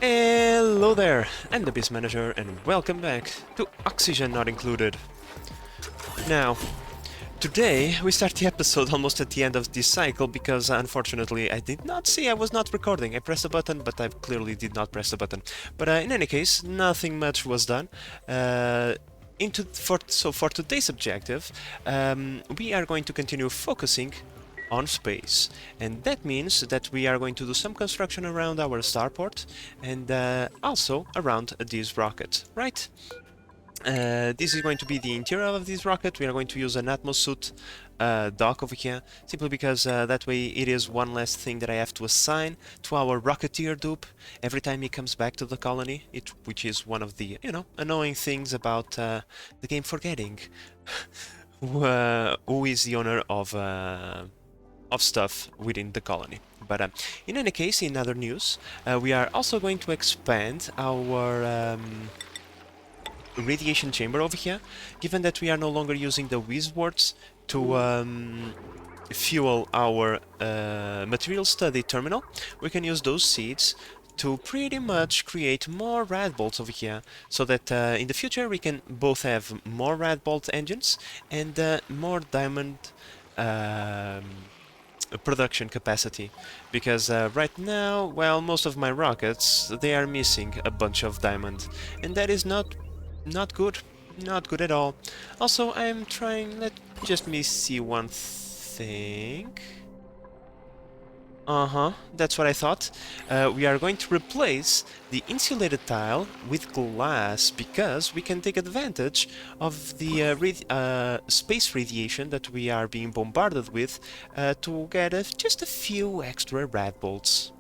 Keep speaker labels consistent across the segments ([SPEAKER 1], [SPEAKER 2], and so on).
[SPEAKER 1] Hello there, I'm the Beast Manager and welcome back to Oxygen Not Included. Now, today we start the episode almost at the end of this cycle because unfortunately I did not see I was not recording. I pressed a button but I clearly did not press the button. But in any case, nothing much was done. For today's objective, we are going to continue focusing on space, and that means that we are going to do some construction around our starport and also around this rocket, right? This is going to be the interior of this rocket. We are going to use an atmosuit dock over here, simply because that way it is one less thing that I have to assign to our rocketeer dupe every time he comes back to the colony, which is one of the, annoying things about the game forgetting who is the owner of stuff within the colony. But in any case, in other news, we are also going to expand our radiation chamber over here, given that we are no longer using the Wizwards to fuel our material study terminal. We can use those seeds to pretty much create more rad bolts over here, so that in the future we can both have more rad bolt engines and more diamond production capacity, because right now, well, most of my rockets, they are missing a bunch of diamond, and that is not good, not good at all. Also, I'm trying, just me see one thing. That's what I thought. We are going to replace the insulated tile with glass, because we can take advantage of the space radiation that we are being bombarded with to get just a few extra rad bolts.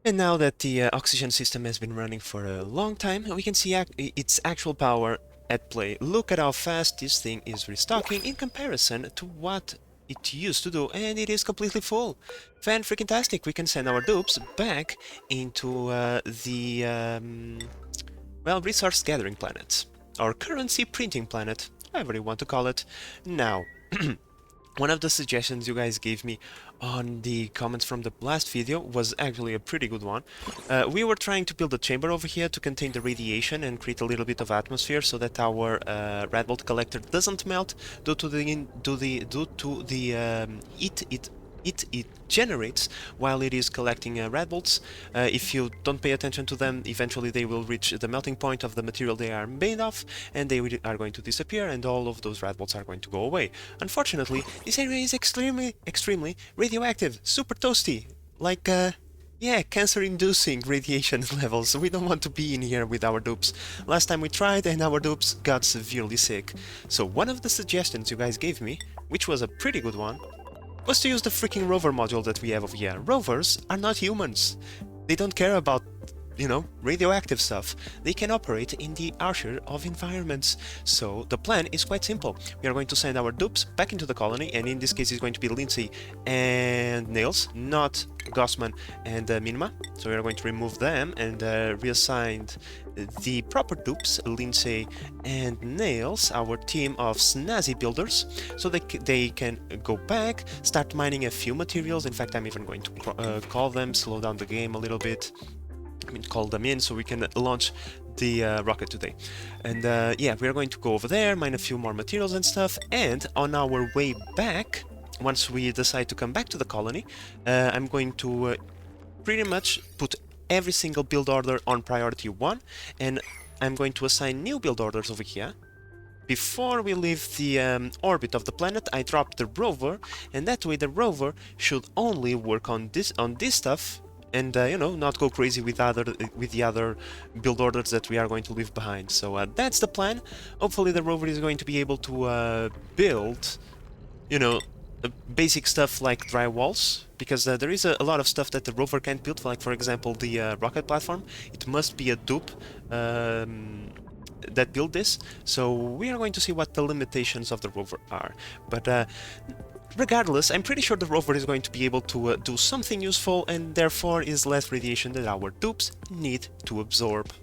[SPEAKER 1] And now that the oxygen system has been running for a long time, we can see its actual power at play. Look at how fast this thing is restocking in comparison to what it used to do, and it is completely full. Fan-freaking-tastic! We can send our dupes back into well, resource gathering planet, or currency printing planet, however you want to call it. Now, one of the suggestions you guys gave me on the comments from the last video was actually a pretty good one. We were trying to build a chamber over here to contain the radiation and create a little bit of atmosphere so that our rad bolt collector doesn't melt due to the heat it generates while it is collecting rad bolts. If you don't pay attention to them, eventually they will reach the melting point of the material they are made of, and they are going to disappear, and all of those rad bolts are going to go away. Unfortunately, this area is extremely radioactive, super toasty, like yeah, cancer-inducing radiation levels. We don't want to be in here with our dupes. Last time we tried and our dupes got severely sick. So one of the suggestions you guys gave me, which was a pretty good one, was to use the freaking Rover module that we have over here. Rovers are not humans. They don't care about, radioactive stuff. They can operate in the harsher of environments. So the plan is quite simple. We are going to send our dupes back into the colony, and in this case it's going to be Lindsay and Nails, not Gossman and Minima. So we are going to remove them and reassign the proper dupes, Lindsay and Nails, our team of snazzy builders, so they can go back, start mining a few materials. In fact, I'm even going to call them, slow down the game a little bit. Call them in so we can launch the rocket today. And yeah, we are going to go over there, mine a few more materials and stuff, and on our way back, once we decide to come back to the colony, I'm going to pretty much put every single build order on priority 1, and I'm going to assign new build orders over here. Before we leave the orbit of the planet, I drop the rover, and that way the rover should only work on this stuff, and not go crazy with the other build orders that we are going to leave behind. So that's the plan. Hopefully the rover is going to be able to build, basic stuff like dry walls, because there is a lot of stuff that the rover can't build, like for example the rocket platform. It must be a dupe that build this, so we are going to see what the limitations of the rover are. But regardless, I'm pretty sure the rover is going to be able to do something useful, and therefore is less radiation that our dupes need to absorb.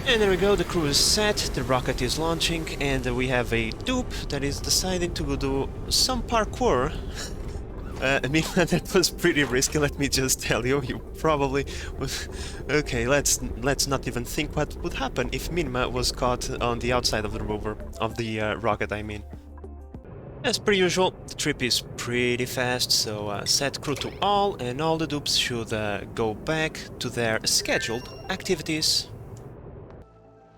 [SPEAKER 1] And there we go, the crew is set, the rocket is launching, and we have a dupe that is deciding to do some parkour I mean, that was pretty risky, let me just tell you. You probably would... Okay, let's not even think what would happen if Minima was caught on the outside of the rover, of the rocket, I mean. As per usual, the trip is pretty fast, so set crew to all, and all the dupes should go back to their scheduled activities.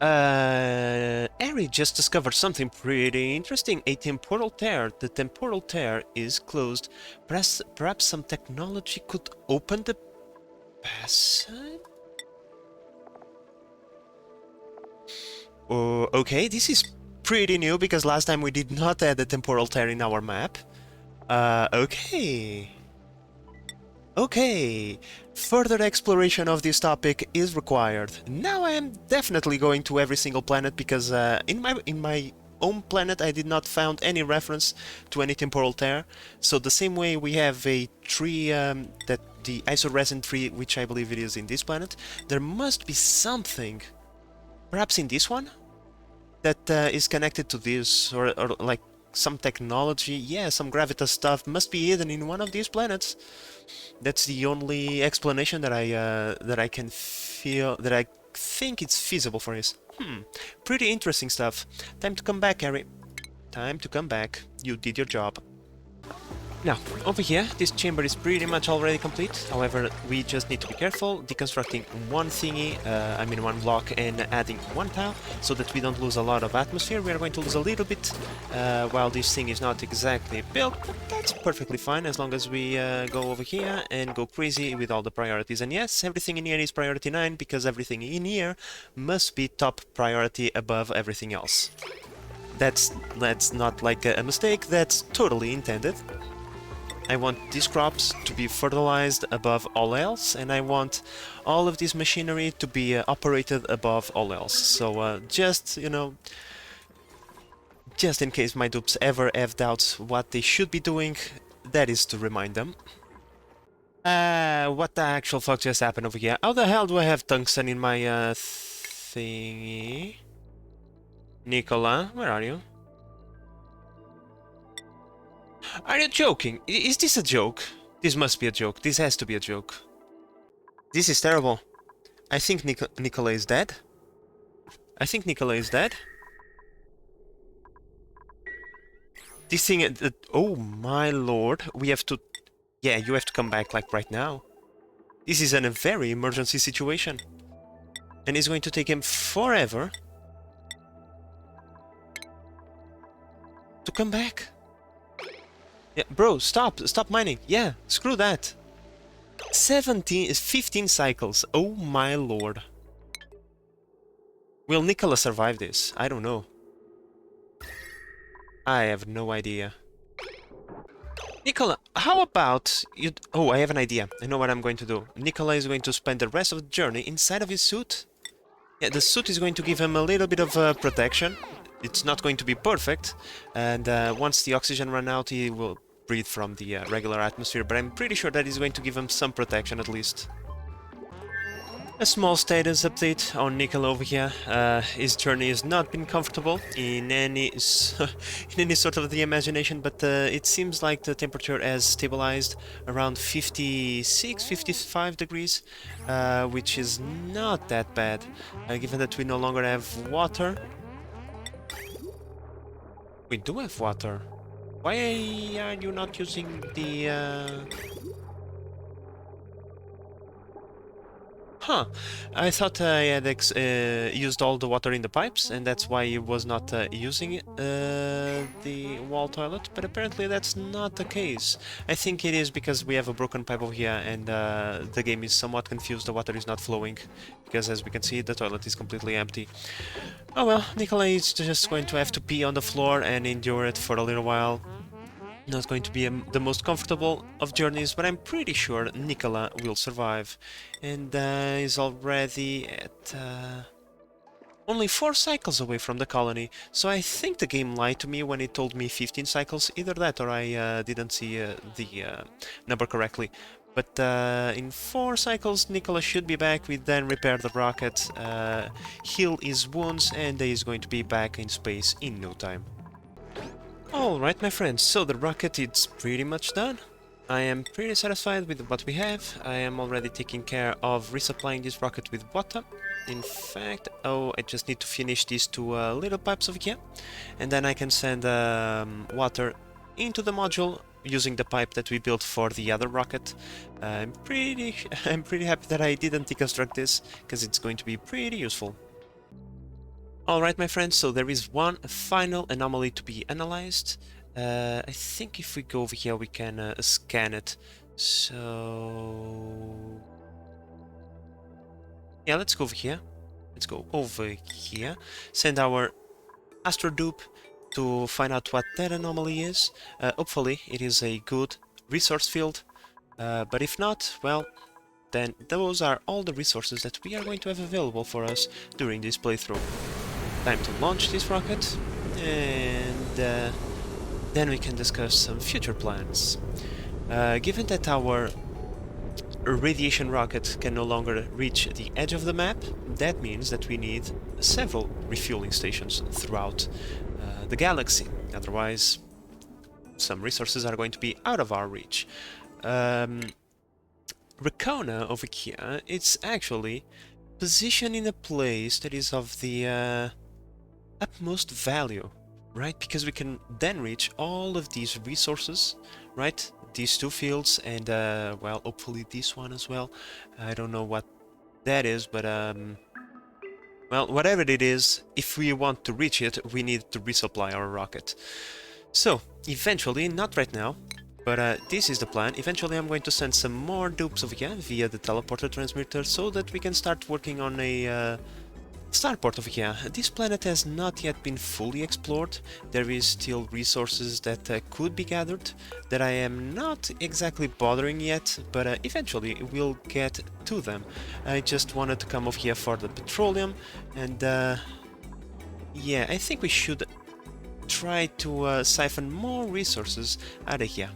[SPEAKER 1] Ari just discovered something pretty interesting, a temporal tear. The temporal tear is closed. Perhaps some technology could open the passage? Oh, okay, this is pretty new, because last time we did not add the temporal tear in our map. Okay. Okay, further exploration of this topic is required. Now I am definitely going to every single planet, because in my own planet I did not found any reference to any temporal tear. So the same way we have a tree, that the isoresin tree, which I believe it is in this planet, there must be something, perhaps in this one, that is connected to this, or like some technology. Yeah, some gravitas stuff must be hidden in one of these planets. That's the only explanation that I can feel, that I think it's feasible for this. Pretty interesting stuff. Time to come back, Harry. Time to come back. You did your job. Now, over here, this chamber is pretty much already complete. However, we just need to be careful, deconstructing one thingy, one block, and adding one tile, so that we don't lose a lot of atmosphere. We are going to lose a little bit while this thing is not exactly built. That's perfectly fine, as long as we go over here and go crazy with all the priorities. And yes, everything in here is priority 9, because everything in here must be top priority above everything else. That's not like a mistake, that's totally intended. I want these crops to be fertilized above all else, and I want all of this machinery to be operated above all else. So just, you know, just in case my dupes ever have doubts what they should be doing, that is to remind them. What the actual fuck just happened over here? How the hell do I have tungsten in my thingy? Nicola, where are you? Are you joking? Is this a joke? This must be a joke. This has to be a joke. This is terrible. I think Nicola is dead. I think Nicola is dead. This thing... oh my lord. We have to... Yeah, you have to come back like right now. This is a very emergency situation. And it's going to take him forever to come back. Yeah, bro, stop mining. Yeah, screw that. 15 cycles. Oh my lord. Will Nicola survive this? I don't know. I have no idea. Nicola, how about you... Oh, I have an idea. I know what I'm going to do. Nicola is going to spend the rest of the journey inside of his suit. Yeah, the suit is going to give him a little bit of protection. It's not going to be perfect, and once the oxygen runs out, he will breathe from the regular atmosphere, but I'm pretty sure that is going to give him some protection at least. A small status update on Nicola over here. His journey has not been comfortable in any sort of the imagination, but it seems like the temperature has stabilized around 56, 55 degrees, which is not that bad, given that we no longer have water. We do have water. Why are you not using the... Huh, I thought I had used all the water in the pipes, and that's why I was not using the wall toilet, but apparently that's not the case. I think it is because we have a broken pipe over here, and the game is somewhat confused, the water is not flowing, because as we can see, the toilet is completely empty. Oh well, Nicola is just going to have to pee on the floor and endure it for a little while. Not going to be the most comfortable of journeys, but I'm pretty sure Nicola will survive. And is already at only 4 cycles away from the colony. So I think the game lied to me when it told me 15 cycles. Either that or I didn't see the number correctly. But in 4 cycles, Nicola should be back. We then repair the rocket, heal his wounds, and he is going to be back in space in no time. Alright, my friends, so the rocket is pretty much done. I am pretty satisfied with what we have. I am already taking care of resupplying this rocket with water. In fact, I just need to finish these two little pipes over here, and then I can send water into the module using the pipe that we built for the other rocket. I'm pretty happy that I didn't deconstruct this, because it's going to be pretty useful. Alright, my friends, so there is one final anomaly to be analyzed. I think if we go over here we can scan it. So... yeah, let's go over here. Let's go over here. Send our astrodupe to find out what that anomaly is. Hopefully it is a good resource field. But if not, well, then those are all the resources that we are going to have available for us during this playthrough. Time to launch this rocket, and then we can discuss some future plans. Given that our radiation rocket can no longer reach the edge of the map, that means that we need several refueling stations throughout the galaxy. Otherwise, some resources are going to be out of our reach. Recona over here, it's actually positioned in a place that is of the utmost value, right? Because we can then reach all of these resources, right? These two fields and, well, hopefully this one as well. I don't know what that is, but, well, whatever it is, if we want to reach it, we need to resupply our rocket. So, eventually, not right now, but this is the plan. Eventually I'm going to send some more dupes over here via the teleporter transmitter so that we can start working on a starport over here. This planet has not yet been fully explored. There is still resources that could be gathered that I am not exactly bothering yet, but eventually we'll get to them. I just wanted to come over here for the petroleum, and yeah, I think we should try to siphon more resources out of here.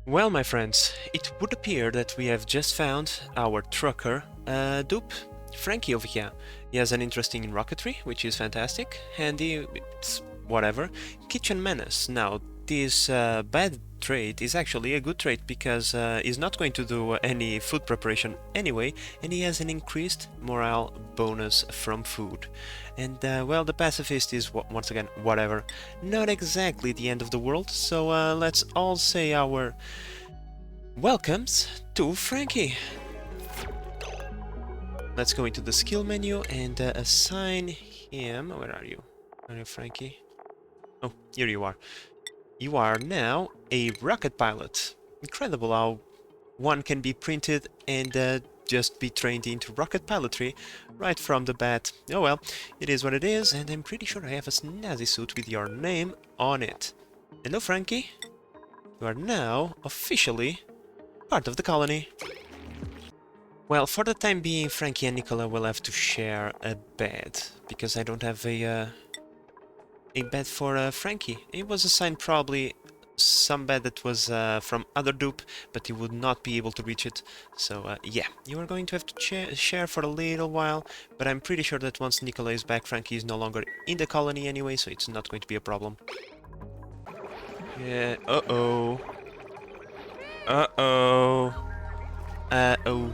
[SPEAKER 1] Well, my friends, it would appear that we have just found our trucker dupe, Frankie over here. He has an interesting in rocketry, which is fantastic. Handy, it's whatever. Kitchen menace. Now, this bad trait is actually a good trait because he's not going to do any food preparation anyway, and he has an increased morale bonus from food. And well, the pacifist is once again whatever. Not exactly the end of the world, so let's all say our welcomes to Frankie. Let's go into the skill menu and assign him. Where are you? Are you Frankie? Oh, here you are. You are now a rocket pilot. Incredible how one can be printed and just be trained into rocket pilotry right from the bat. Oh well, it is what it is, and I'm pretty sure I have a snazzy suit with your name on it. Hello, Frankie. You are now officially part of the colony. Well, for the time being, Frankie and Nicola will have to share a bed, because I don't have a bed for Frankie. He was assigned probably some bed that was from other dupe, but he would not be able to reach it. So yeah, you are going to have to share for a little while, but I'm pretty sure that once Nicola is back, Frankie is no longer in the colony anyway, so it's not going to be a problem. Yeah, uh-oh. Uh-oh. Oh,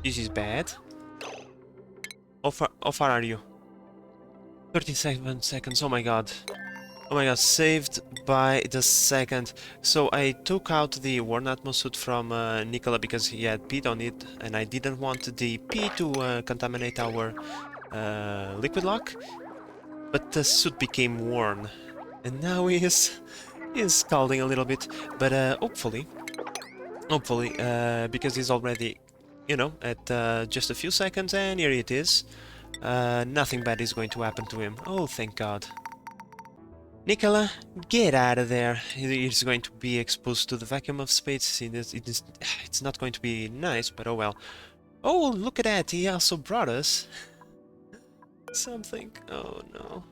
[SPEAKER 1] this is bad. How far are you? 37 seconds, oh my god. Oh my god, saved by the second. So I took out the worn atmos suit from Nicola because he had peed on it, and I didn't want the pee to contaminate our liquid lock. But the suit became worn, and now he's scalding a little bit. But hopefully, because he's already, you know, at just a few seconds, and here it is. Nothing bad is going to happen to him. Oh, thank God. Nicola, get out of there. He's going to be exposed to the vacuum of space. It's not going to be nice, but oh well. Oh, look at that. He also brought us something. Oh, no.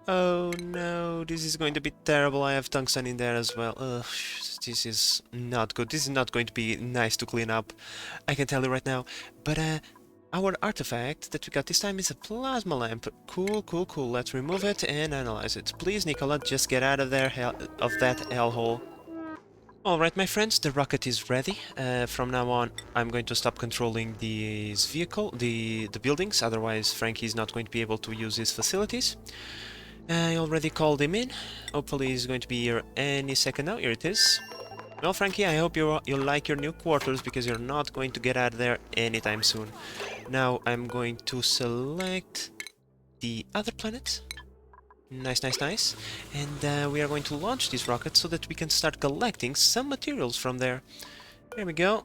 [SPEAKER 1] Oh, no. This is going to be terrible. I have tungsten in there as well. Ugh, this is not good. This is not going to be nice to clean up. I can tell you right now. But, our artifact that we got this time is a plasma lamp. Cool, cool, cool. Let's remove it and analyze it. Please, Nicola, just get out of there, of that hellhole. Alright, my friends, the rocket is ready. From now on, I'm going to stop controlling this vehicle, the buildings, otherwise Frankie is not going to be able to use his facilities. I already called him in. Hopefully he's going to be here any second now. Here it is. Well, Frankie, I hope you like your new quarters, because you're not going to get out of there anytime soon. Now I'm going to select the other planet. Nice, nice, nice. And we are going to launch this rocket so that we can start collecting some materials from there. There we go.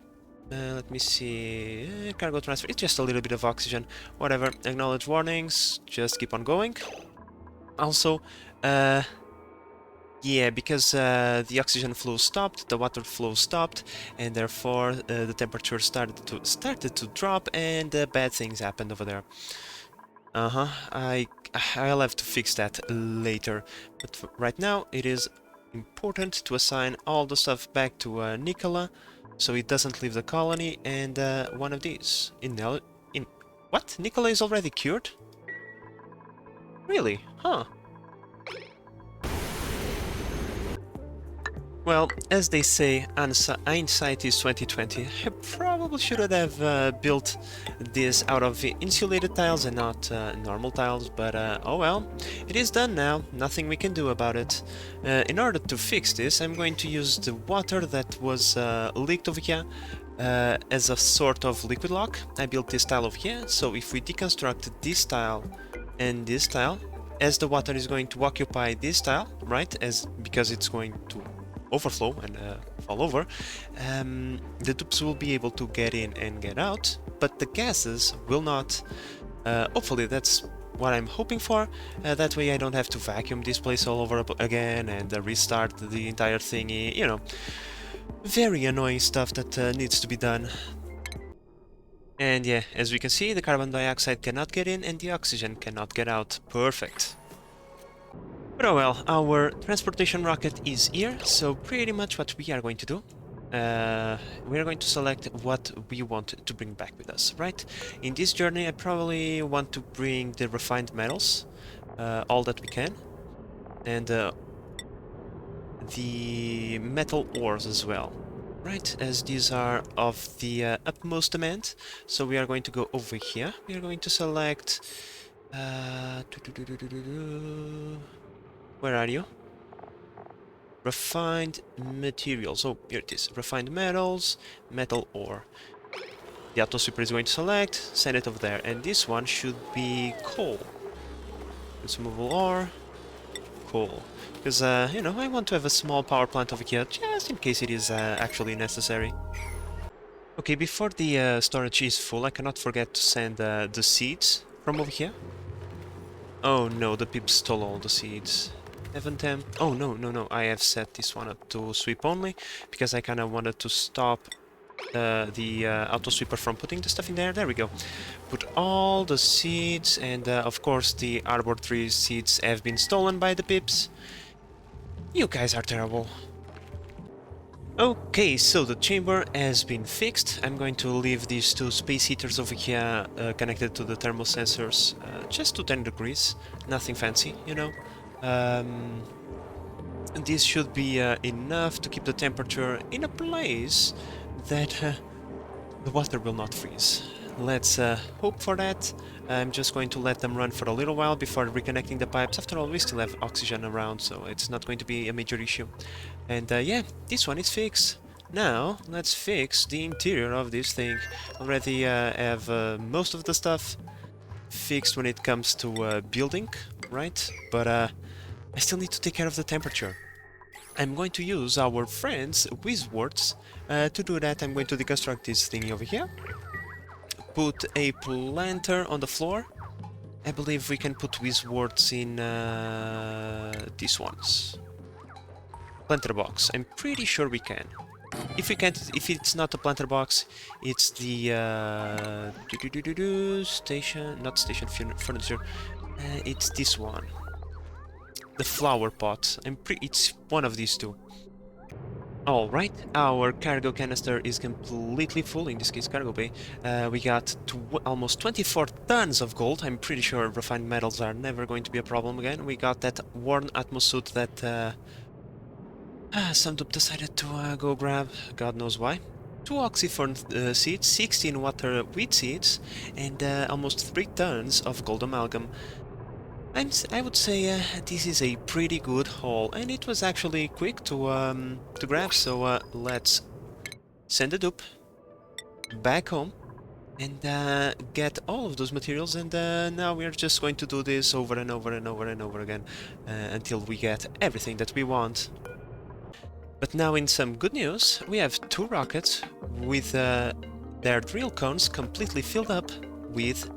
[SPEAKER 1] Let me see. Cargo transfer. It's just a little bit of oxygen. Whatever. Acknowledge warnings. Just keep on going. Also, yeah, because the oxygen flow stopped, the water flow stopped, and therefore the temperature started to drop, and bad things happened over there. I'll have to fix that later, but right now it is important to assign all the stuff back to Nicola, so it doesn't leave the colony, and one of these. What? Nicola is already cured? Really? Huh. Well, as they say, hindsight is 2020. I probably should have built this out of insulated tiles and not normal tiles, but oh well. It is done now, nothing we can do about it. In order to fix this, I'm going to use the water that was leaked over here as a sort of liquid lock. I built this tile over here, so if we deconstruct this tile and this tile, as the water is going to occupy this tile, right, because it's going to overflow and fall over, the tubes will be able to get in and get out, but the gases will not. Hopefully that's what I'm hoping for. That way I don't have to vacuum this place all over again and restart the entire thingy, you know. Very annoying stuff that needs to be done. And yeah, as we can see, the carbon dioxide cannot get in and the oxygen cannot get out. Perfect. But oh well, our transportation rocket is here, so pretty much what we are going to do, we are going to select what we want to bring back with us, right? In this journey I probably want to bring the refined metals, all that we can, and the metal ores as well, right? As these are of the utmost demand, so we are going to go over here. We are going to select... where are you? Refined materials. Oh, here it is. Refined metals, metal ore. The auto sweeper is going to select, send it over there. And this one should be coal. Consumable ore, coal. Because, you know, I want to have a small power plant over here, just in case it is actually necessary. Okay, before the storage is full, I cannot forget to send the seeds from over here. Oh no, the pips stole all the seeds. Haven't them? Oh no, no, no, I have set this one up to sweep only, because I kinda wanted to stop the auto sweeper from putting the stuff in there. There we go. Put all the seeds, and of course the arbor tree seeds have been stolen by the pips. You guys are terrible. Okay, so the chamber has been fixed. I'm going to leave these two space heaters over here connected to the thermal sensors just to 10 degrees. Nothing fancy, you know. This should be enough to keep the temperature in a place that the water will not freeze. Let's hope for that. I'm just going to let them run for a little while before reconnecting the pipes. After all, we still have oxygen around, so it's not going to be a major issue. And yeah, this one is fixed. Now, let's fix the interior of this thing. Already have most of the stuff fixed when it comes to building, right? But I still need to take care of the temperature. I'm going to use our friends Wizwards. To do that, I'm going to deconstruct this thingy over here. Put a planter on the floor. I believe we can put Wizwards in these ones. Planter box. I'm pretty sure we can. If we can't, if it's not a planter box, it's the station, not station furniture. It's this one. The flower pot. It's one of these two. Alright, our cargo canister is completely full, in this case cargo bay. We got almost 24 tons of gold. I'm pretty sure refined metals are never going to be a problem again. We got that worn atmosuit that Some dupe decided to go grab, God knows why, 2 oxyphorn seeds, 16 water wheat seeds, and almost 3 tons of gold amalgam. I would say this is a pretty good haul, and it was actually quick to grab. So let's send the dupe back home and get all of those materials. And now we are just going to do this over and over and over and over again until we get everything that we want. But now in some good news, we have 2 rockets with their drill cones completely filled up with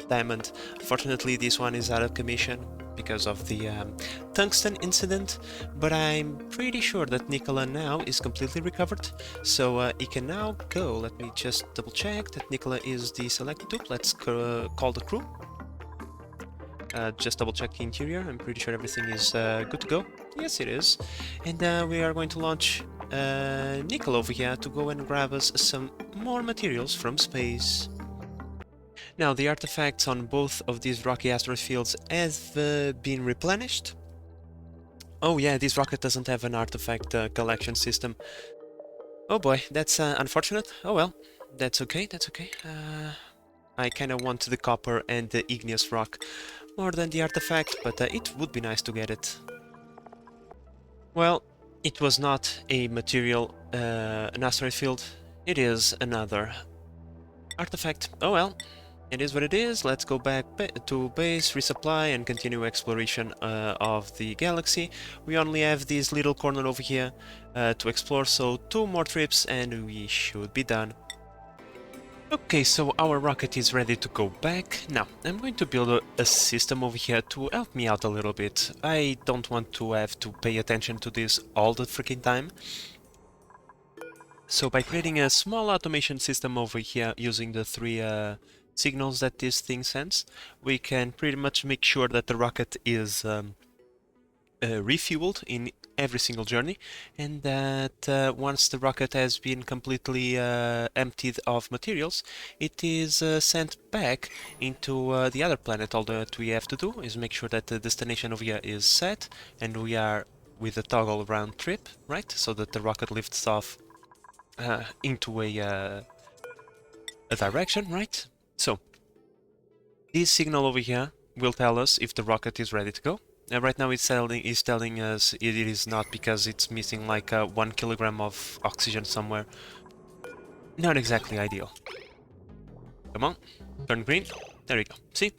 [SPEAKER 1] diamond. Fortunately, this one is out of commission because of the tungsten incident, but I'm pretty sure that Nikola now is completely recovered, so he can now go. Let me just double check that Nikola is the selected dupe. Let's call the crew. Just double check the interior. I'm pretty sure everything is good to go. Yes, it is. And we are going to launch Nikola over here to go and grab us some more materials from space. Now, the artifacts on both of these rocky asteroid fields have been replenished. Oh yeah, this rocket doesn't have an artifact collection system. Oh boy, that's unfortunate. Oh well, that's okay, that's okay. I kinda want the copper and the igneous rock more than the artifact, but it would be nice to get it. Well, it was not a material, an asteroid field. It is another artifact. Oh well. It is what it is. Let's go back to base, resupply, and continue exploration of the galaxy. We only have this little corner over here to explore, so 2 more trips and we should be done. Okay, so our rocket is ready to go back. Now, I'm going to build a system over here to help me out a little bit. I don't want to have to pay attention to this all the freaking time. So by creating a small automation system over here using the 3 signals that this thing sends, we can pretty much make sure that the rocket is refueled in every single journey, and that once the rocket has been completely emptied of materials, it is sent back into the other planet. All that we have to do is make sure that the destination over here is set, and we are with a toggle round trip, right? So that the rocket lifts off into a direction, right? So this signal over here will tell us if the rocket is ready to go. Right now it's telling us it is not, because it's missing like 1 kilogram of oxygen somewhere. Not exactly ideal. Come on, turn green. There we go. See?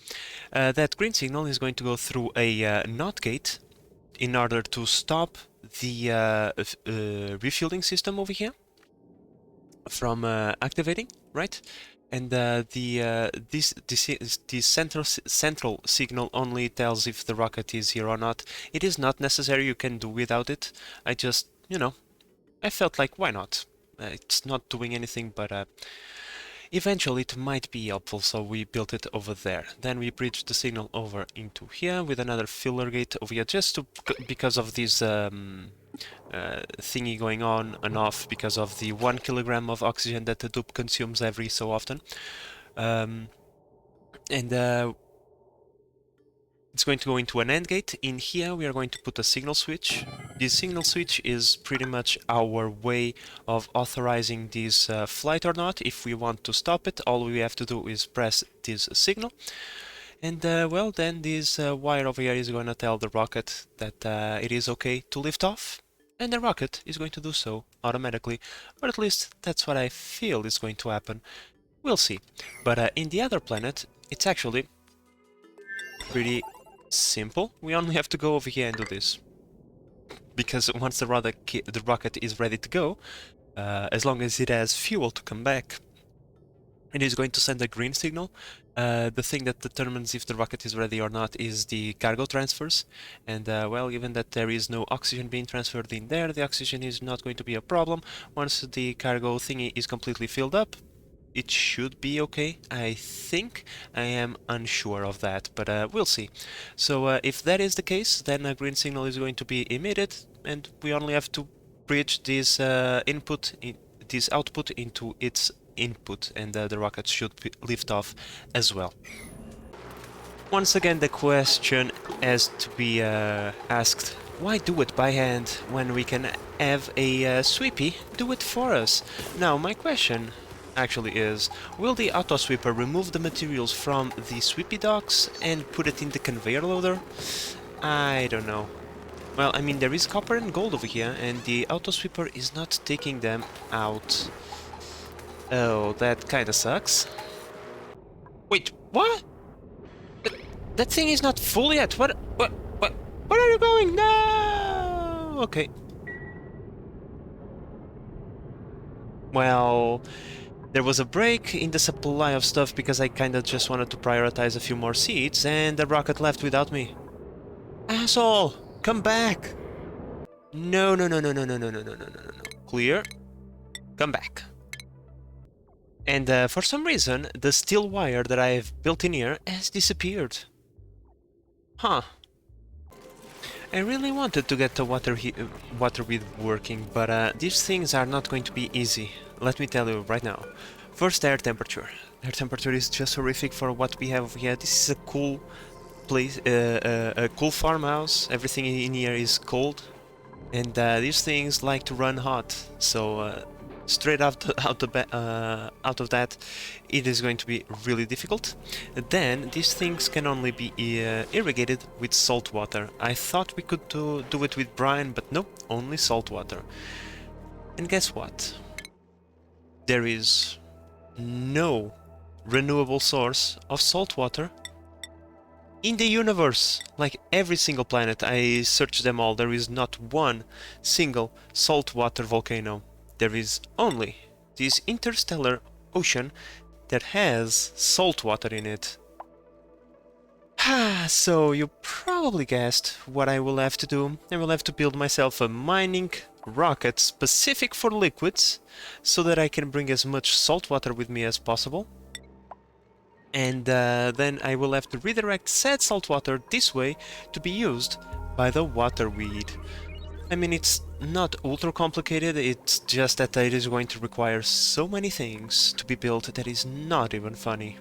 [SPEAKER 1] That green signal is going to go through a NOT gate in order to stop the refueling system over here from activating, right? And this central signal only tells if the rocket is here or not. It is not necessary, you can do without it. I just, you know, I felt like, why not? It's not doing anything, but eventually it might be helpful, so we built it over there. Then we bridged the signal over into here with another filler gate over here, just to, because of this thingy going on and off, because of the 1 kilogram of oxygen that the dupe consumes every so often. It's going to go into an AND gate. In here we are going to put a signal switch. This signal switch is pretty much our way of authorizing this flight or not. If we want to stop it, all we have to do is press this signal. And well, then this wire over here is going to tell the rocket that it is okay to lift off. And the rocket is going to do so automatically, or at least that's what I feel is going to happen. We'll see. But in the other planet, it's actually pretty simple. We only have to go over here and do this. Because once the rocket is ready to go, as long as it has fuel to come back, it is going to send a green signal. The thing that determines if the rocket is ready or not is the cargo transfers, and well, given that there is no oxygen being transferred in there, the oxygen is not going to be a problem. Once the cargo thingy is completely filled up, it should be okay, I think. I am unsure of that, but we'll see. So if that is the case, then a green signal is going to be emitted, and we only have to bridge this this output into its input, and the rocket should lift off as well. Once again, the question has to be asked, why do it by hand when we can have a sweepy do it for us? Now, my question actually is, will the auto sweeper remove the materials from the sweepy docks and put it in the conveyor loader? I don't know. Well, I mean, there is copper and gold over here, and the auto sweeper is not taking them out. Oh, that kinda sucks. Wait, what? That thing is not full yet. What? Where are you going? No! Okay. Well, there was a break in the supply of stuff because I kinda just wanted to prioritize a few more seeds, and the rocket left without me. Asshole! Come back! No, no, no, no, no, no, no, no, no, no, no, no. Clear. Come back. And for some reason, the steel wire that I've built in here has disappeared. Huh. I really wanted to get the water wheel working, but these things are not going to be easy. Let me tell you right now. First, air temperature. Air temperature is just horrific for what we have here. This is a cool place, a cool farmhouse. Everything in here is cold, and these things like to run hot. So straight out of that, it is going to be really difficult. Then these things can only be irrigated with salt water. I thought we could do it with brine, but nope, only salt water. And guess what? There is no renewable source of salt water in the universe. Like every single planet, I searched them all, there is not one single saltwater volcano. There is only this interstellar ocean that has salt water in it. So you probably guessed what I will have to do. I will have to build myself a mining rocket specific for liquids, so that I can bring as much salt water with me as possible. And then I will have to redirect said salt water this way to be used by the water weed. I mean, it's not ultra complicated, it's just that it is going to require so many things to be built that is not even funny.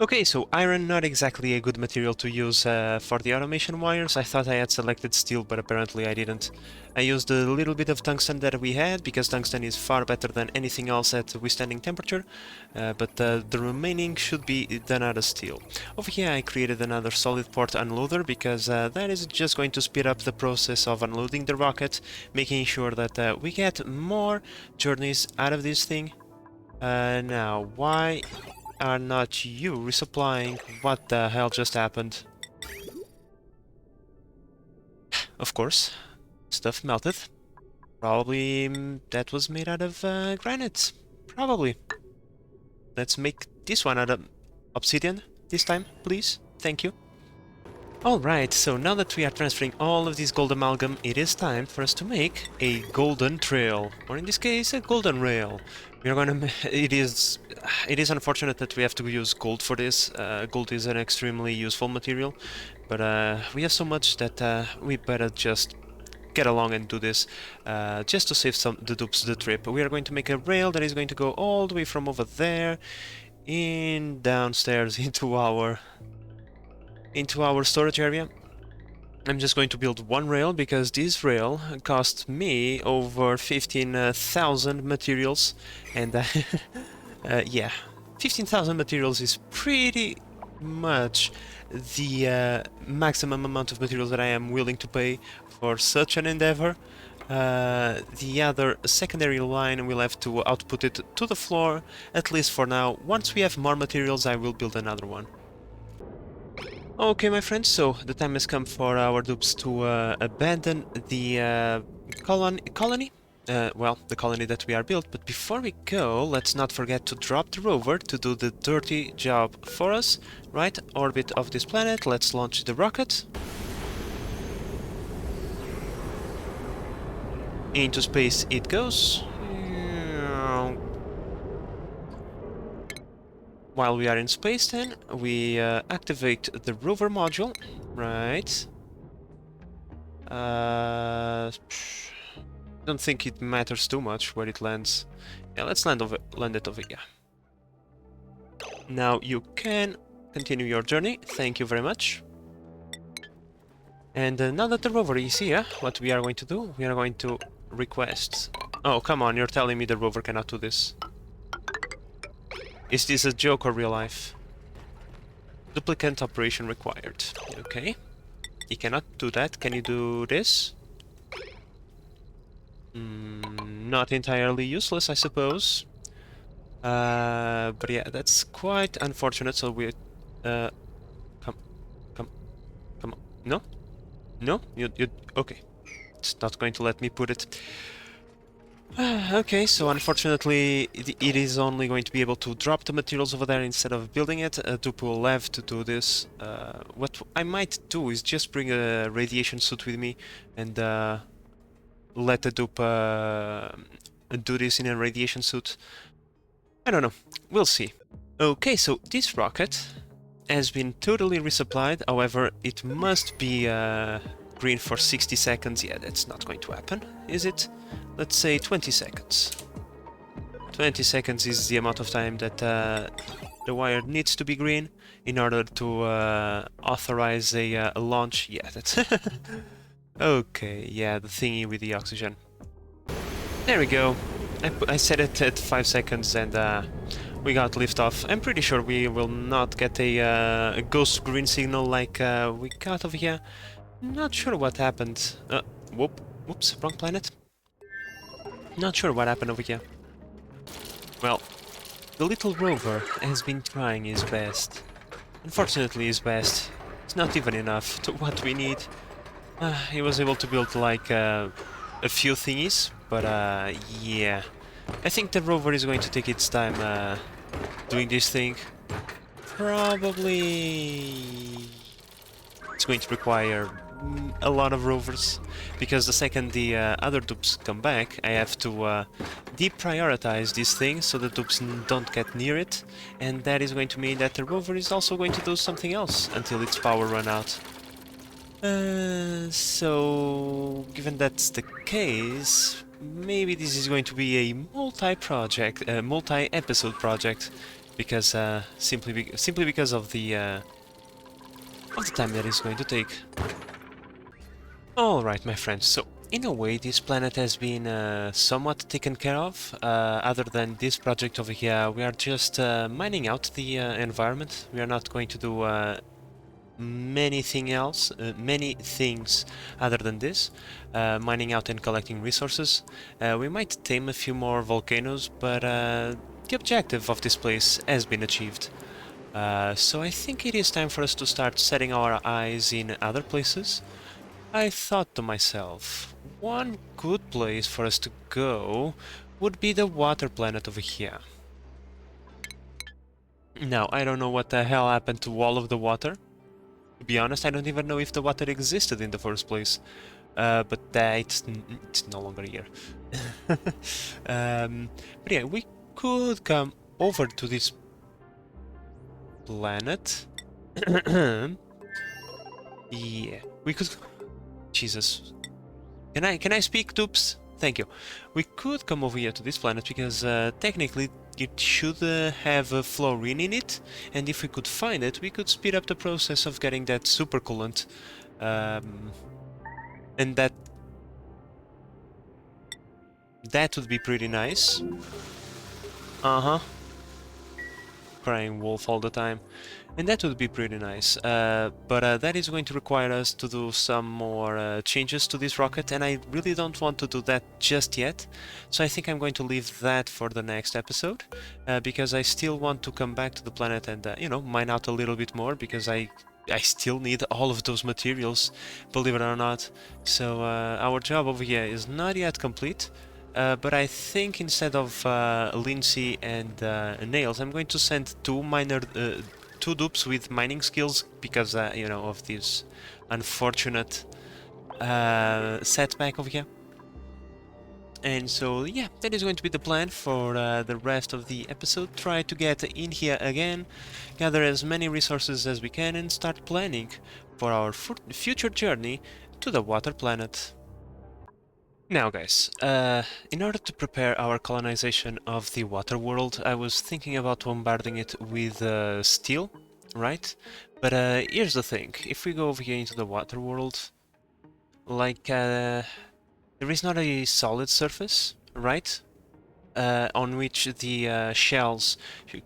[SPEAKER 1] Okay, so iron, not exactly a good material to use for the automation wires. I thought I had selected steel, but apparently I didn't. I used a little bit of tungsten that we had, because tungsten is far better than anything else at withstanding temperature, but the remaining should be done out of steel. Over here I created another solid port unloader, because that is just going to speed up the process of unloading the rocket, making sure that we get more journeys out of this thing. Now, why are not you resupplying? What the hell just happened? Of course, stuff melted. Probably that was made out of granite. Probably. Let's make this one out of obsidian this time, please. Thank you. Alright, so now that we are transferring all of this gold amalgam, it is time for us to make a golden trail, or in this case, a golden rail. We are gonna... It is unfortunate that we have to use gold for this. Gold is an extremely useful material, but we have so much that we better just get along and do this, just to save the dupes the trip. We are going to make a rail that is going to go all the way from over there, in downstairs into our storage area. I'm just going to build one rail, because this rail cost me over 15,000 materials, and yeah, 15,000 materials is pretty much the maximum amount of materials that I am willing to pay for such an endeavor. The other secondary line will have to output it to the floor, at least for now. Once we have more materials, I will build another one. Okay, my friends, so the time has come for our dupes to abandon the colony. Well, the colony that we are built, but before we go, let's not forget to drop the rover to do the dirty job for us. Right, orbit of this planet, let's launch the rocket. Into space it goes. While we are in space then, we activate the rover module, right. Don't think it matters too much where it lands. Yeah, let's land it over here. Now you can continue your journey, thank you very much. And now that the rover is here, what we are going to do, we are going to request... Oh, come on, you're telling me the rover cannot do this. Is this a joke or real life? Duplicate operation required. Okay. You cannot do that. Can you do this? Not entirely useless, I suppose. But yeah, that's quite unfortunate, so we... come, come, come on. No? No? You... Okay. It's not going to let me put it. Okay, so unfortunately it is only going to be able to drop the materials over there instead of building it. Dupe will have to do this. What I might do is just bring a radiation suit with me and let the dupe do this in a radiation suit. I don't know. We'll see. Okay, so this rocket has been totally resupplied. However, it must be green for 60 seconds. Yeah, that's not going to happen, is it? Let's say 20 seconds. 20 seconds is the amount of time that the wire needs to be green in order to authorize a launch. Yeah, that's... Okay, yeah, the thingy with the oxygen. There we go. I set it at 5 seconds and we got liftoff. I'm pretty sure we will not get a ghost green signal like we got over here. Not sure what happened. Whoops, wrong planet. Not sure what happened over here. Well, the little rover has been trying his best. Unfortunately, his best is not even enough to what we need. He was able to build like a few thingies, but yeah. I think the rover is going to take its time doing this thing. Probably it's going to require a lot of rovers, because the second the other dupes come back, I have to deprioritize this thing so the dupes don't get near it, and that is going to mean that the rover is also going to do something else until its power run out. So given that's the case, maybe this is going to be a multi-project, multi-episode project, because simply because of the time that it's going to take. Alright, my friends, so in a way this planet has been somewhat taken care of. Other than this project over here, we are just mining out the environment. We are not going to do many things other than this, mining out and collecting resources. We might tame a few more volcanoes, but the objective of this place has been achieved. So I think it is time for us to start setting our eyes in other places. I thought to myself, one good place for us to go would be the water planet over here. Now, I don't know what the hell happened to all of the water. To be honest, I don't even know if the water existed in the first place. But it's no longer here. But yeah, we could come over to this planet. Yeah, we could... Jesus. Can I speak, dupes? Thank you. We could come over here to this planet because technically it should have a fluorine in it, and if we could find it, we could speed up the process of getting that super coolant. And that would be pretty nice. Uh-huh. Crying wolf all the time. And that would be pretty nice, but that is going to require us to do some more changes to this rocket, and I really don't want to do that just yet, so I think I'm going to leave that for the next episode, because I still want to come back to the planet and, you know, mine out a little bit more, because I still need all of those materials, believe it or not. So our job over here is not yet complete. But I think instead of Lindsay and Nails, I'm going to send two dupes with mining skills, because, you know, of this unfortunate setback over here. And so, yeah, that is going to be the plan for the rest of the episode. Try to get in here again, gather as many resources as we can, and start planning for our future journey to the water planet. Now guys, in order to prepare our colonization of the water world, I was thinking about bombarding it with steel, right? But here's the thing, if we go over here into the water world, like there is not a solid surface, right? On which the shells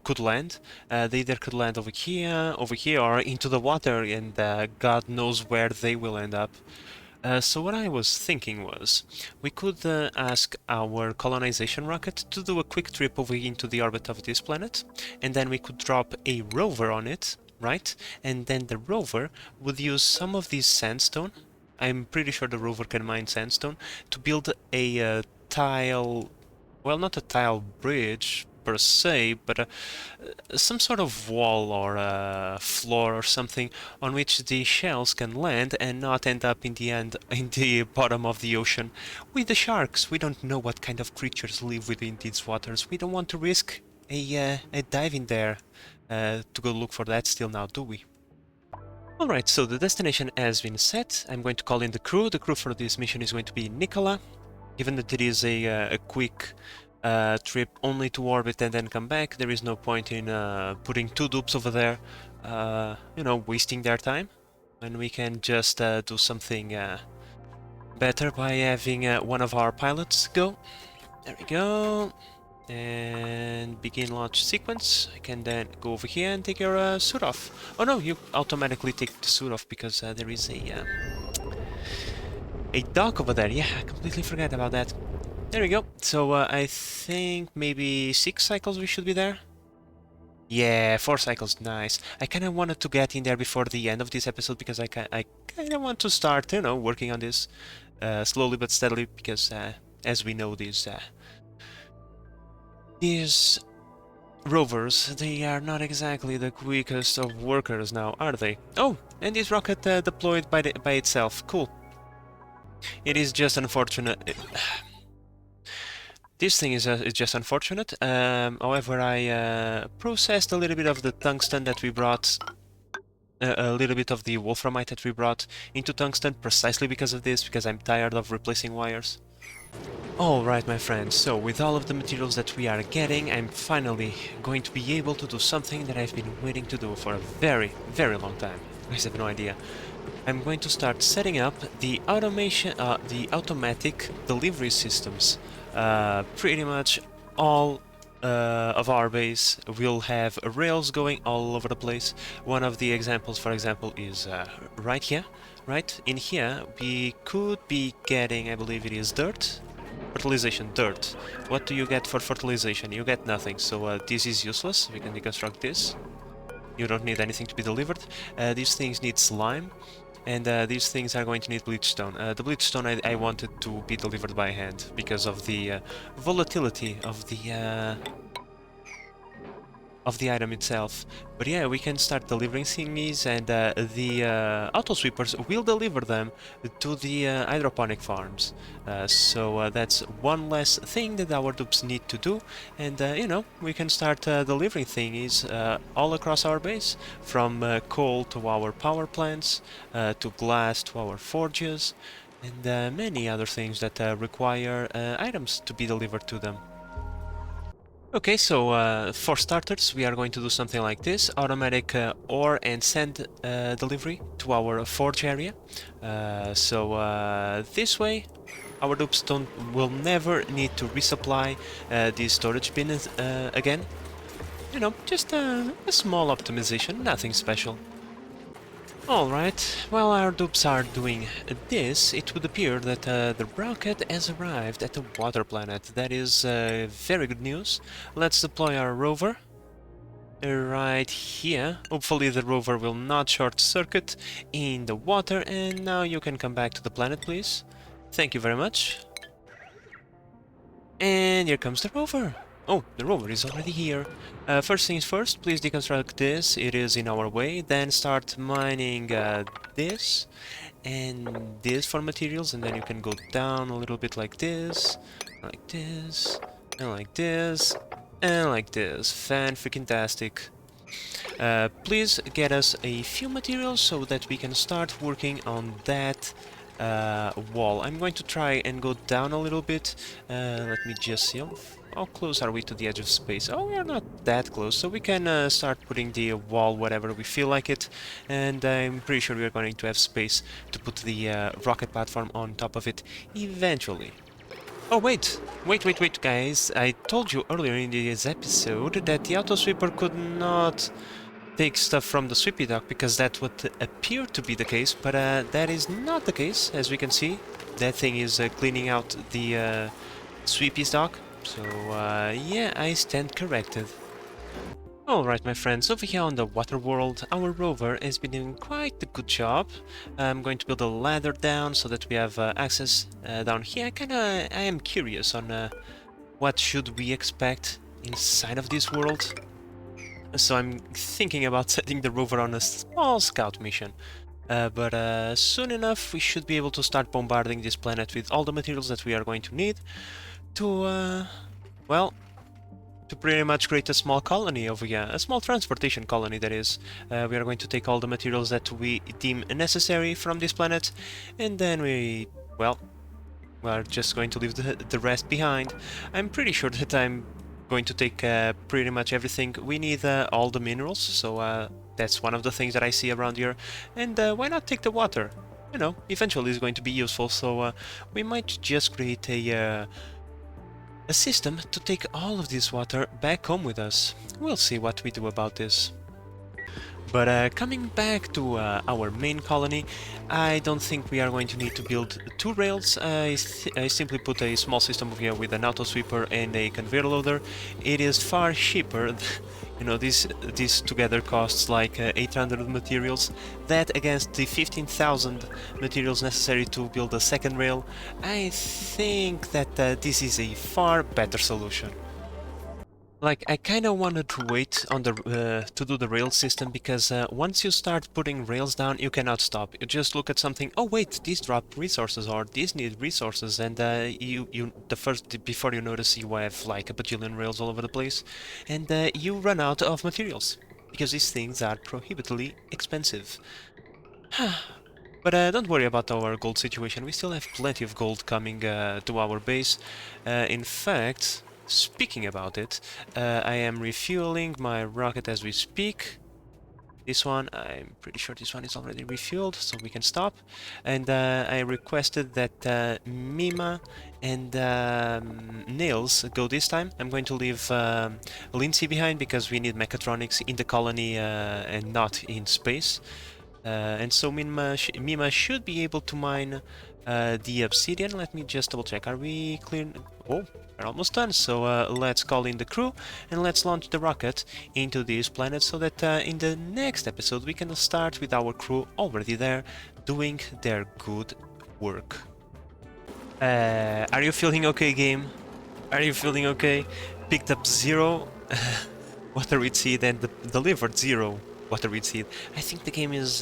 [SPEAKER 1] could land. They either could land over here, or into the water, and God knows where they will end up. So what I was thinking was, we could ask our colonization rocket to do a quick trip over into the orbit of this planet, and then we could drop a rover on it, right? And then the rover would use some of this sandstone. I'm pretty sure the rover can mine sandstone to build a tile, well, not a tile bridge per se, but some sort of wall or a floor or something on which the shells can land and not end up in the end in the bottom of the ocean with the sharks. We don't know what kind of creatures live within these waters. We don't want to risk a dive in there to go look for that still now, do we? Alright, so the destination has been set. I'm going to call in the crew. The crew for this mission is going to be Nicola. Given that it is a quick trip only to orbit and then come back, there is no point in putting two dupes over there, you know, wasting their time. And we can just do something better by having one of our pilots go. There we go. And begin launch sequence. I can then go over here and take your suit off. Oh no, you automatically take the suit off because there is a dock over there. Yeah, I completely forgot about that. There we go. So I think maybe 6 cycles we should be there. Yeah, 4 cycles, nice. I kind of wanted to get in there before the end of this episode because I kind of want to start, you know, working on this slowly but steadily because as we know, these rovers, they are not exactly the quickest of workers now, are they? Oh, and this rocket deployed by itself. Cool. It is just unfortunate. This thing is just unfortunate. However, I processed a little bit of the tungsten that we brought, a little bit of the wolframite that we brought into tungsten precisely because of this, because I'm tired of replacing wires. Alright, my friends, so with all of the materials that we are getting, I'm finally going to be able to do something that I've been waiting to do for a very, very long time. You guys have no idea. I'm going to start setting up the automatic delivery systems. Pretty much all of our base will have rails going all over the place. One of the examples, for example, is right here. Right in here, we could be getting, I believe it is dirt. Fertilization, dirt. What do you get for fertilization? You get nothing, so this is useless. We can deconstruct this. You don't need anything to be delivered. These things need slime. And these things are going to need bleachstone. The bleachstone I wanted to be delivered by hand because of the volatility of the item itself. But yeah, we can start delivering thingies, and the auto sweepers will deliver them to the hydroponic farms. So that's one less thing that our dupes need to do, and you know, we can start delivering thingies all across our base, from coal to our power plants, to glass to our forges, and many other things that require items to be delivered to them. Okay, so for starters, we are going to do something like this: automatic ore and sand delivery to our forge area. So this way, our dupes will never need to resupply these storage bins again. You know, just a small optimization, nothing special. Alright, while our dupes are doing this, it would appear that the rocket has arrived at the water planet. That is very good news. Let's deploy our rover right here. Hopefully the rover will not short-circuit in the water, and now you can come back to the planet, please. Thank you very much. And here comes the rover. Oh, the rover is already here. First things first, please deconstruct this. It is in our way. Then start mining this and this for materials, and then you can go down a little bit like this, and like this, and like this, and like this. Fan-freaking-tastic. Please get us a few materials so that we can start working on that wall. I'm going to try and go down a little bit. Let me just see. How close are we to the edge of space? Oh, we are not that close, so we can start putting the wall wherever we feel like it, and I'm pretty sure we are going to have space to put the rocket platform on top of it eventually. Oh, wait, guys. I told you earlier in this episode that the auto sweeper could not take stuff from the sweepy dock because that would appear to be the case, but that is not the case, as we can see. That thing is cleaning out the sweepy's dock, so yeah, I stand corrected. Alright, my friends, over here on the water world, our rover has been doing quite a good job. I'm going to build a ladder down so that we have access down here. I am curious on what should we expect inside of this world. So I'm thinking about setting the rover on a small scout mission. But soon enough we should be able to start bombarding this planet with all the materials that we are going to need to, well, to pretty much create a small colony over here, a small transportation colony that is. We are going to take all the materials that we deem necessary from this planet, and then well, we're just going to leave the rest behind. I'm pretty sure that I'm going to take pretty much everything. We need all the minerals, so that's one of the things that I see around here. And why not take the water? You know, eventually it's going to be useful, so we might just create a system to take all of this water back home with us. We'll see what we do about this. But coming back to our main colony, I don't think we are going to need to build two rails. I simply put a small system over here with an auto sweeper and a conveyor loader. It is far cheaper. You know, this together costs like 800 materials. That against the 15,000 materials necessary to build a second rail, I think that this is a far better solution. Like, I kinda wanted to wait on the to do the rail system because once you start putting rails down, you cannot stop. You just look at something. Oh wait, these drop resources or these need resources, and before you notice, you have like a bajillion rails all over the place, and you run out of materials because these things are prohibitively expensive. But don't worry about our gold situation. We still have plenty of gold coming to our base. In fact, speaking about it, I am refueling my rocket as we speak. This one, I'm pretty sure this one is already refueled, so we can stop. And I requested that Mima and Nails go this time. I'm going to leave Lindsay behind because we need mechatronics in the colony and not in space. And so Mima should be able to mine the obsidian. Let me just double check. Are we clear? Oh, we're almost done. So let's call in the crew and let's launch the rocket into this planet so that in the next episode we can start with our crew already there doing their good work. Are you feeling okay, game? Are you feeling okay? Picked up 0 water reed seed and delivered 0 water reed seed. I think the game is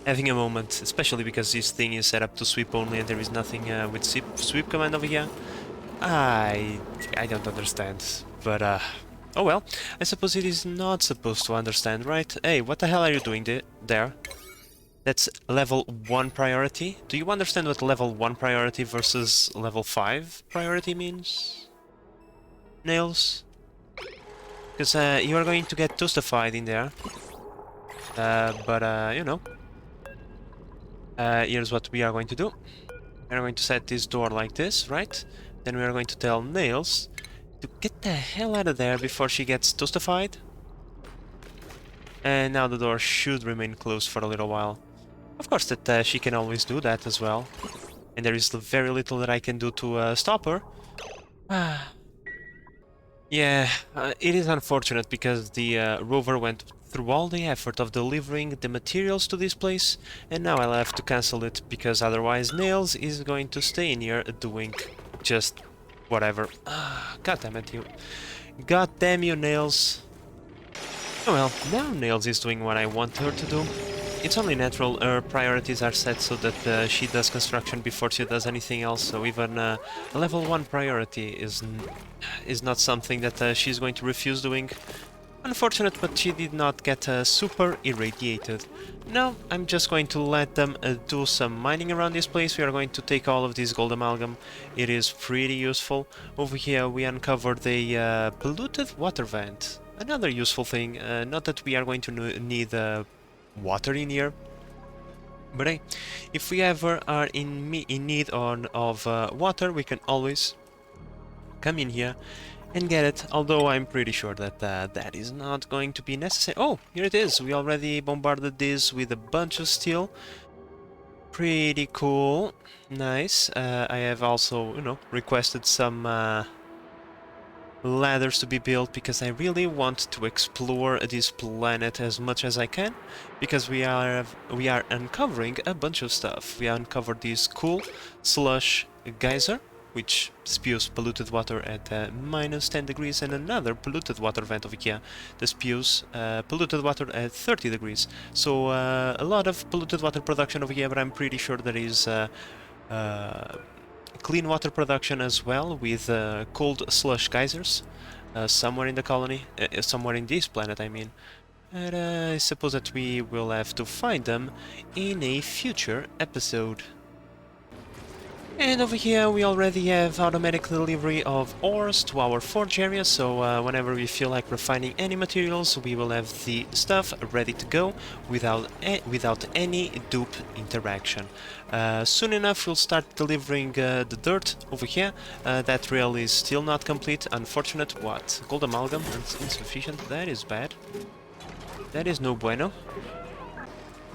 [SPEAKER 1] having a moment, especially because this thing is set up to sweep only and there is nothing with sweep command over here. I don't understand, but oh well, I suppose it is not supposed to understand, right? Hey, what the hell are you doing there? That's level 1 priority. Do you understand what level 1 priority versus level 5 priority means? Nails? Because you are going to get toastified in there. But you know. Here's what we are going to do. We're going to set this door like this, right? Then we are going to tell Nails to get the hell out of there before she gets toastified. And now the door should remain closed for a little while. Of course that she can always do that as well. And there is very little that I can do to stop her. Yeah, it is unfortunate because the rover went through all the effort of delivering the materials to this place, and now I'll have to cancel it because otherwise Nails is going to stay in here doing just whatever. God damn it, you. God damn you, Nails. Oh well, now Nails is doing what I want her to do. It's only natural her priorities are set so that she does construction before she does anything else, so even a level 1 priority is not something that she's going to refuse doing. Unfortunate, but she did not get super irradiated. Now, I'm just going to let them do some mining around this place. We are going to take all of this gold amalgam. It is pretty useful. Over here, we uncovered a polluted water vent. Another useful thing, not that we are going to need water in here, but hey, if we ever are in need of water, we can always come in here and get it, although I'm pretty sure that that is not going to be necessary. Oh, here it is. We already bombarded this with a bunch of steel. Pretty cool. Nice. I have also, you know, requested some ladders to be built because I really want to explore this planet as much as I can, because we are uncovering a bunch of stuff. We uncovered this cool slush geyser, which spews polluted water at minus 10 degrees, and another polluted water vent over here that spews polluted water at 30 degrees. So a lot of polluted water production over here, but I'm pretty sure there is clean water production as well, with cold slush geysers somewhere in the colony, somewhere in this planet, I mean. And I suppose that we will have to find them in a future episode. And over here we already have automatic delivery of ores to our forge area, so whenever we feel like refining any materials, we will have the stuff ready to go without any dupe interaction. Soon enough we'll start delivering the dirt over here. That rail is still not complete, unfortunate. What? Gold amalgam? Insufficient? That is bad. That is no bueno.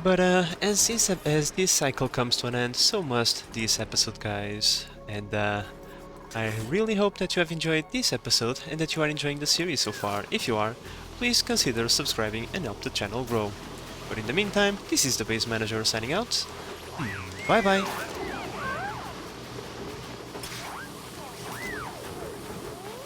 [SPEAKER 1] But as this cycle comes to an end, so must this episode, guys. And I really hope that you have enjoyed this episode and that you are enjoying the series so far. If you are, please consider subscribing and help the channel grow. But in the meantime, this is the Base Manager signing out. Bye bye!